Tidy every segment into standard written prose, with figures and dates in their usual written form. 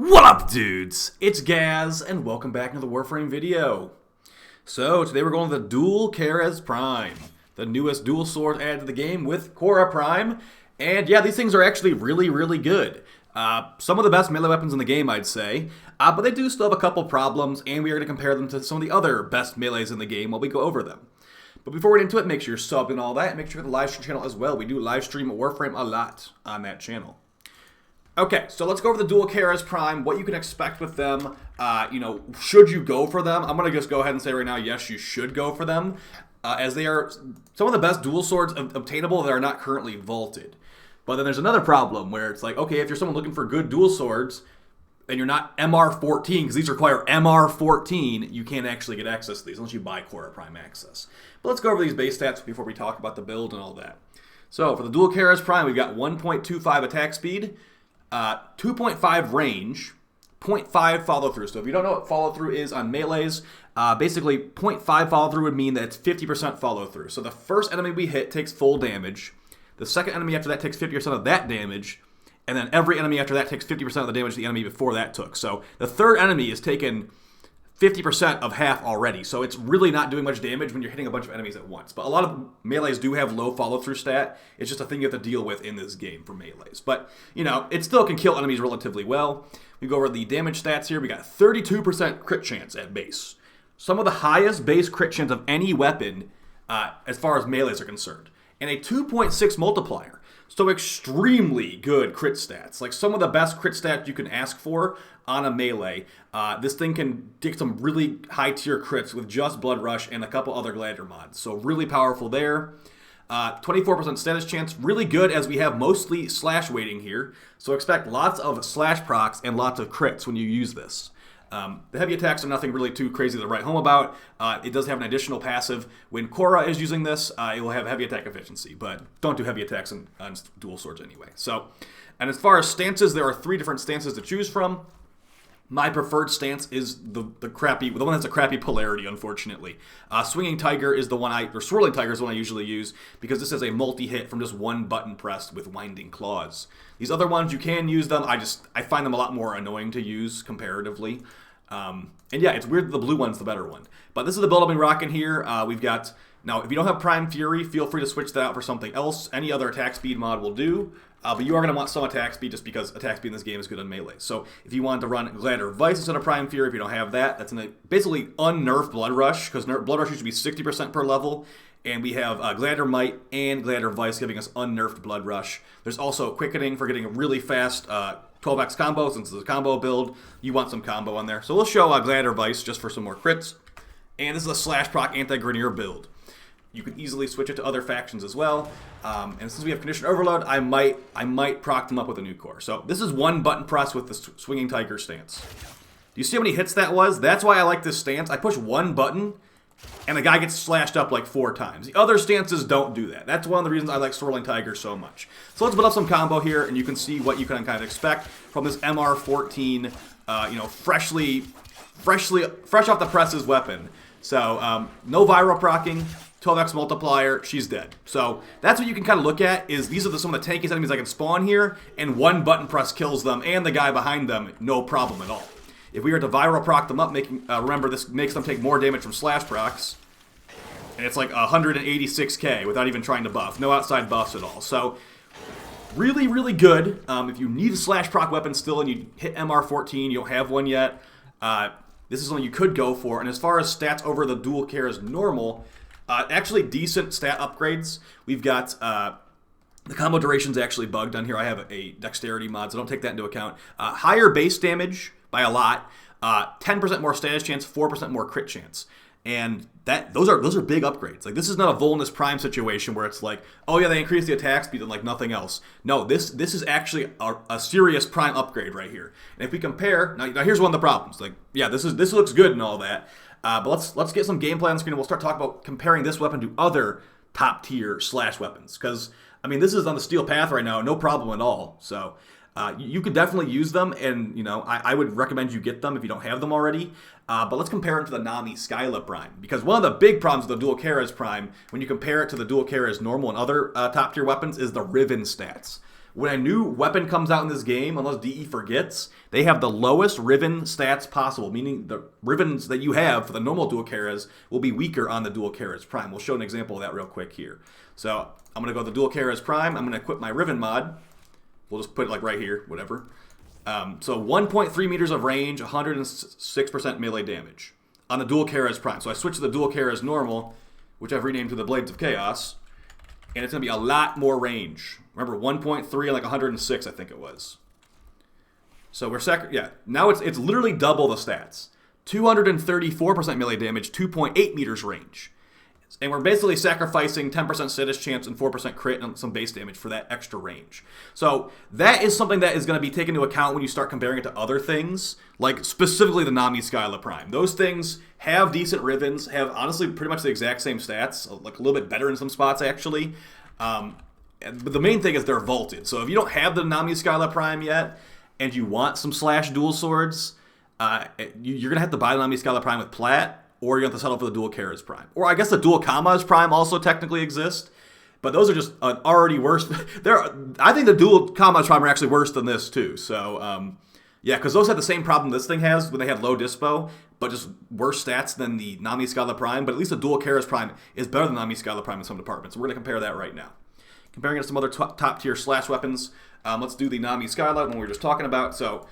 What up, dudes? It's Gaz, and welcome back to the Warframe video. So, today we're going to the dual Keres Prime, the newest dual sword added to the game with Korra Prime. And yeah, these things are actually really good. Some of the best melee weapons in the game, I'd say. But they do still have a couple problems, and we are going to compare them to some of the other best melees in the game while we go over them. But before we get into it, make sure you're subbed and all that, and make sure you hit the live stream channel as well. We do live stream Warframe a lot on that channel. Okay, so let's go over the dual Keres Prime, what you can expect with them, should you go for them? I'm going to just go ahead and say right now, yes, you should go for them, as they are some of the best dual swords obtainable that are not currently vaulted. But then there's another problem where it's like, okay, if you're someone looking for good dual swords, and you're not MR14, because these require MR14, you can't actually get access to these unless you buy Korra Prime access. But let's go over these base stats before we talk about the build and all that. So for the dual Keres Prime, we've got 1.25 attack speed, 2.5 range, 0.5 follow through. So if you don't know what follow through is on melees, basically 0.5 follow through would mean that it's 50% follow through. So the first enemy we hit takes full damage. The second enemy after that takes 50% of that damage. And then every enemy after that takes 50% of the damage the enemy before that took. So the third enemy is taken 50% of half already. So it's really not doing much damage when you're hitting a bunch of enemies at once. But a lot of melees do have low follow-through stat. It's just a thing you have to deal with in this game for melees. But, it still can kill enemies relatively well. We go over the damage stats here. We got 32% crit chance at base. Some of the highest base crit chance of any weapon as far as melees are concerned. And a 2.6 multiplier. So extremely good crit stats. Like some of the best crit stats you can ask for on a melee. This thing can take some really high tier crits with just Blood Rush and a couple other Gladiator mods. So really powerful there. 24% status chance. Really good as we have mostly slash weighting here. So expect lots of slash procs and lots of crits when you use this. The heavy attacks are nothing really too crazy to write home about. It does have an additional passive. When Korra is using this, it will have heavy attack efficiency, but don't do heavy attacks on dual swords anyway. So, and as far as stances, there are 3 different stances to choose from. My preferred stance is the one that's a crappy polarity, unfortunately. Swinging Tiger is the one or Swirling Tiger is the one I usually use because this is a multi-hit from just one button pressed with Winding Claws. These other ones, you can use them. I find them a lot more annoying to use comparatively. And yeah, it's weird that the blue one's the better one. But this is the build I've been rocking here. We've got, now if you don't have Prime Fury, feel free to switch that out for something else. Any other attack speed mod will do. But you are going to want some attack speed just because attack speed in this game is good on melee. So if you want to run Gladiator Vice instead of Prime Fury, if you don't have that, that's basically unnerfed Blood Rush, because Blood Rush used to be 60% per level, and we have Gladiator Might and Gladiator Vice giving us unnerfed Blood Rush. There's also Quickening for getting a really fast 12x combo. Since it's a combo build, you want some combo on there. So we'll show Gladiator Vice just for some more crits. And this is a slash proc anti-Grineer build. You can easily switch it to other factions as well. And since we have Condition Overload, I might proc them up with a Nukor. So this is one button press with the Swinging Tiger stance. Do you see how many hits that was? That's why I like this stance. I push one button, and the guy gets slashed up like 4 times. The other stances don't do that. That's one of the reasons I like Swirling Tiger so much. So let's build up some combo here, and you can see what you can kind of expect from this MR14, fresh off the presses weapon. So no viral procking. 12x multiplier, she's dead. So that's what you can kind of look at, is these are some of the tankiest enemies I can spawn here, and one button press kills them, and the guy behind them, no problem at all. If we were to viral proc them up, remember this makes them take more damage from slash procs, and it's like 186k without even trying to buff. No outside buffs at all. So really good. If you need a slash proc weapon still and you hit MR14, you don't have one yet, this is something you could go for. And as far as stats over the dual Keres normal, actually decent stat upgrades. We've got the combo duration's actually bugged on here. I have a dexterity mod, so don't take that into account. Higher base damage by a lot. 10% more status chance, 4% more crit chance. And those are big upgrades. Like, this is not a Volnus Prime situation where it's like, oh yeah, they increased the attack speed and like nothing else. No, this is actually a serious Prime upgrade right here. And if we compare, now here's one of the problems. Like, yeah, this looks good and all that. But let's get some gameplay on the screen, and we'll start talking about comparing this weapon to other top tier slash weapons. Because, I mean, this is on the steel path right now, no problem at all. So you could definitely use them, and I would recommend you get them if you don't have them already. But let's compare them to the Nami Skyla Prime, because one of the big problems with the dual Keres Prime, when you compare it to the dual Keres normal and other top tier weapons, is the RIven stats. when a new weapon comes out in this game, unless DE forgets, they have the lowest RIven stats possible, meaning the RIvens that you have for the normal dual Keres will be weaker on the dual Keres Prime. We'll show an example of that real quick here. So I'm going to go to the dual Keres Prime. I'm going to equip my RIven mod. We'll just put it like right here, whatever. So 1.3 meters of range, 106% melee damage on the dual Keres Prime. So I switch to the dual Keres normal, which I've renamed to the Blades of Chaos, and it's going to be a lot more range. Remember, 1.3 and like 106, I think it was. So we're now it's literally double the stats. 234% melee damage, 2.8 meters range. And we're basically sacrificing 10% status chance and 4% crit and some base damage for that extra range. So that is something that is going to be taken into account when you start comparing it to other things, like specifically the Nami Skyla Prime. Those things have decent Rivens, have honestly pretty much the exact same stats, like a little bit better in some spots actually. But the main thing is they're vaulted. So if you don't have the Nami Skyla Prime yet, and you want some slash dual swords, you're going to have to buy the Nami Skyla Prime with Plat, or you're going to have to settle for the dual Keres Prime. Or I guess the dual Kamas Prime also technically exist, but those are just already worse. I think the dual Kamas Prime are actually worse than this too. So yeah, because those have the same problem this thing has when they have low DIspo, but just worse stats than the Nami Skyla Prime. But at least the dual Keres Prime is better than Nami Skyla Prime in some departments. We're going to compare that right now. Comparing it to some other top tier slash weapons, let's do the Nami Skyla, one we were just talking about. So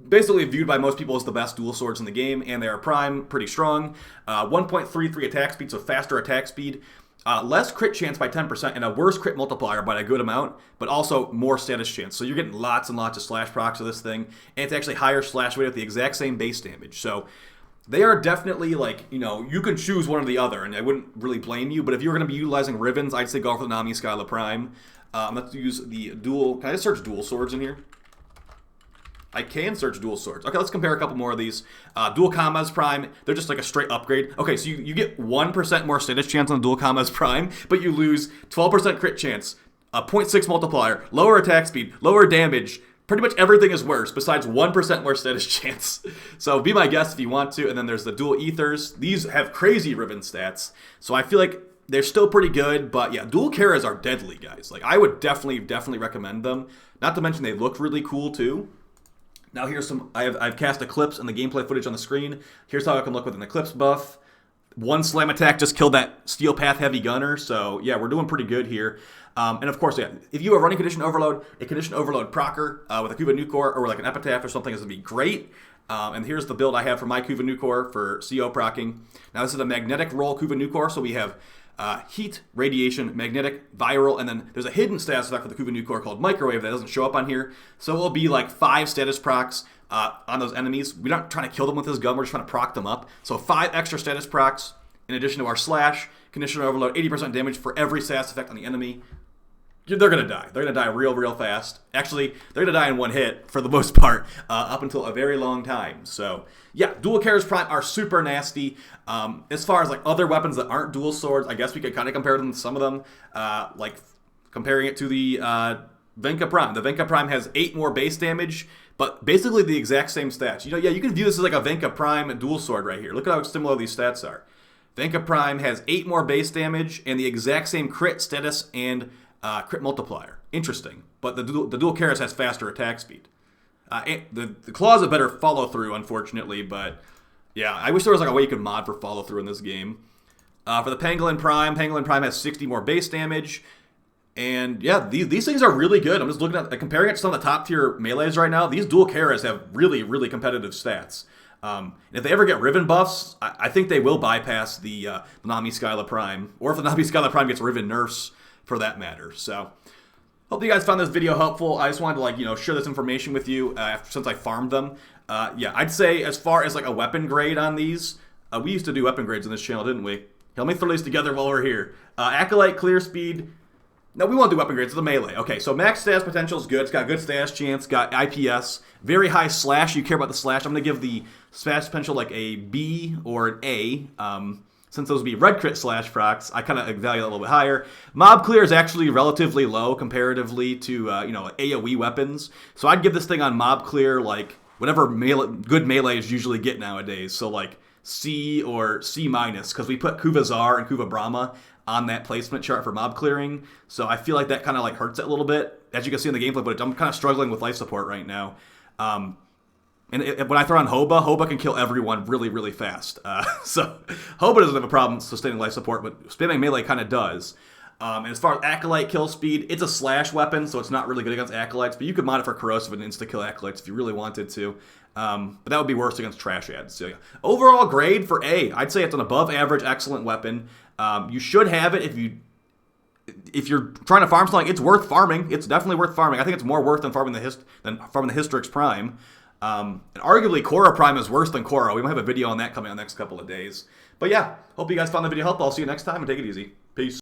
basically viewed by most people as the best dual swords in the game, and they are prime, pretty strong. 1.33 attack speed, so faster attack speed. Less crit chance by 10% and a worse crit multiplier by a good amount, but also more status chance. So you're getting lots and lots of slash procs of this thing, and it's actually higher slash rate with the exact same base damage. So they are definitely like, you can choose one or the other, and I wouldn't really blame you, but if you were going to be utilizing Rivens, I'd say go for the Nami Skyla Prime. Let's use the dual, can I just search dual swords in here? I can search dual swords. Okay, let's compare a couple more of these. Dual Kamas Prime, they're just like a straight upgrade. Okay, so you get 1% more status chance on the Dual Kamas Prime, but you lose 12% crit chance, a 0.6 multiplier, lower attack speed, lower damage. Pretty much everything is worse besides 1% more status chance. So be my guest if you want to. And then there's the Dual Ethers. These have crazy Riven stats. So I feel like they're still pretty good. But yeah, Dual Keres are deadly, guys. Like I would definitely recommend them. Not to mention they look really cool too. Now here's some, I've cast Eclipse and the gameplay footage on the screen. Here's how it can look with an Eclipse buff. One slam attack just killed that Steel Path Heavy Gunner. So yeah, we're doing pretty good here. And of course, yeah, if you are running Condition Overload, a Condition Overload procer with a Kuva Nukor or like an Epitaph or something is going to be great. And here's the build I have for my Kuva Nukor for CO procking. Now this is a magnetic roll Kuva Nukor, so we have heat, radiation, magnetic, viral, and then there's a hidden status effect for the Kuva Nukor called Microwave that doesn't show up on here. So it will be like 5 status procs on those enemies. We're not trying to kill them with this gun, we're just trying to proc them up. So 5 extra status procs in addition to our slash, Condition Overload, 80% damage for every status effect on the enemy. They're going to die. They're going to die real fast. Actually, they're going to die in one hit for the most part up until a very long time. So, yeah, Dual Keres Prime are super nasty. As far as like other weapons that aren't dual swords, I guess we could kind of compare them to some of them. Like comparing it to the Venka Prime. The Venka Prime has 8 more base damage, but basically the exact same stats. Yeah, you can view this as like a Venka Prime dual sword right here. Look at how similar these stats are. Venka Prime has 8 more base damage and the exact same crit status and crit multiplier. Interesting. But the dual Keres has faster attack speed. The claws have better follow through, unfortunately, but yeah, I wish there was like a way you could mod for follow through in this game. For the Pangolin Prime has 60 more base damage. And yeah, these things are really good. I'm just looking at comparing it to some of the top tier melees right now. These dual Keres have really competitive stats. If they ever get Riven buffs, I think they will bypass the Nami Skyla Prime, or if the Nami Skyla Prime gets Riven nerfs, for that matter. So, hope you guys found this video helpful. I just wanted to share this information with you since I farmed them. Yeah, I'd say as far as like a weapon grade on these, we used to do weapon grades on this channel, didn't we? Here, let me throw these together while we're here. Acolyte, Clear Speed. No, we won't do weapon grades. It's the melee. Okay, so max status potential is good. It's got good status chance. Got IPS. Very high slash. You care about the slash. I'm going to give the status potential like a B or an A. Since those would be red crit slash procs, I kind of value that a little bit higher. Mob clear is actually relatively low comparatively to AoE weapons. So I'd give this thing on mob clear like whatever good melees usually get nowadays. So like C or C minus, because we put Kuva Zar and Kuva Brahma on that placement chart for mob clearing. So I feel like that kind of like hurts it a little bit, as you can see in the gameplay, but I'm kind of struggling with life support right now. And when I throw on Hoba can kill everyone really, really fast. So Hoba doesn't have a problem sustaining life support, but spamming melee kind of does. And as far as Acolyte kill speed, it's a slash weapon, so it's not really good against Acolytes, but you could mod it for Corrosive and insta-kill Acolytes if you really wanted to. But that would be worse against Trash Ads. So yeah. Overall grade for A, I'd say it's an above average, excellent weapon. You should have it if you're trying to farm something. It's worth farming. It's definitely worth farming. I think it's more worth than farming the Hystrix Prime. And arguably, Korra Prime is worse than Korra. We might have a video on that coming in the next couple of days. But yeah, hope you guys found the video helpful. I'll see you next time, and take it easy. Peace.